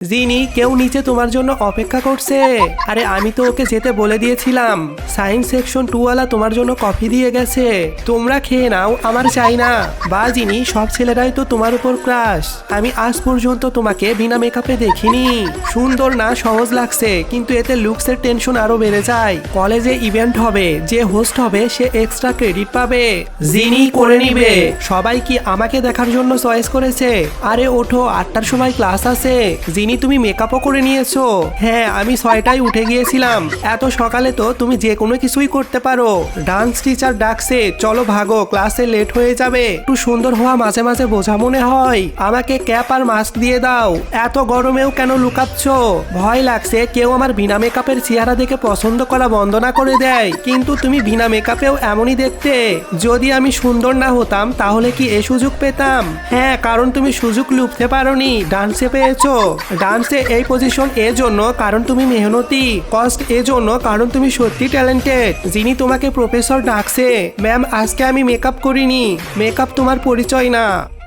জিনি, কেউ নিচে তোমার জন্য অপেক্ষা করছে। আরে আমি তো ওকে যেতে বলে দিয়েছিলাম। সায়েন্স সেকশন 2 ওয়ালা তোমার জন্য কফি দিয়ে গেছে, তোমরা খেয়ে নাও, আমার চাই না। বা জিনি, সব ছেলেরাই তো তোমার উপর ক্রাশ। আমি আজ পর্যন্ত তোমাকে বিনা মেকআপে দেখিনি। সুন্দর না সহজ লাগছে, কিন্তু এতে লুকসের টেনশন আরো বেড়ে যায়। কলেজে ইভেন্ট হবে, যে হোস্ট হবে সে এক্সট্রা ক্রেডিট পাবে। জিনি করে নিবে। সবাই কি আমাকে দেখার জন্য চয়েস করেছে? আরে ওঠো, 8টার সময় ক্লাস আছে। জিনি, তুমি মেকআপও করে নিয়েছো? হ্যাঁ, আমি 6টায় উঠে গিয়েছিলাম। এত সকালে তো তুমি যে কোনো কিছুই করতে পারো। ডান্স টিচার ডাকছে, চলো ভাগো, ক্লাসে লেট হয়ে যাবে। একটু সুন্দর হওয়া মাঝে মাঝে বোঝা মনে হয়। আমাকে ক্যাপ আর মাস্ক দিয়ে দাও। এত গরমেও কেন লুকাচ্ছ? ভয় লাগছে কেউ আমার বিনা মেকআপের চেহারা দেখে পছন্দ করা বন্ধ না করে দেয়। কিন্তু তুমি বিনা মেকআপেও এমনই দেখতে। যদি আমি সুন্দর না হতাম তাহলে কি এ সুযোগ পেতাম? হ্যাঁ, কারণ তুমি সুযোগ লুপতে পারোনি, ডান্সে পেয়েছো। ডান্সে এই পজিশন এর জন্য কারণ তুমি মেহনতি, কস্ট এর জন্য কারণ তুমি সত্যি ট্যালেন্টেড। যিনি তোমাকে প্রফেসর ডাকছে। ম্যাম, আজকে আমি মেকআপ করিনি। মেকআপ তোমার পরিচয় না।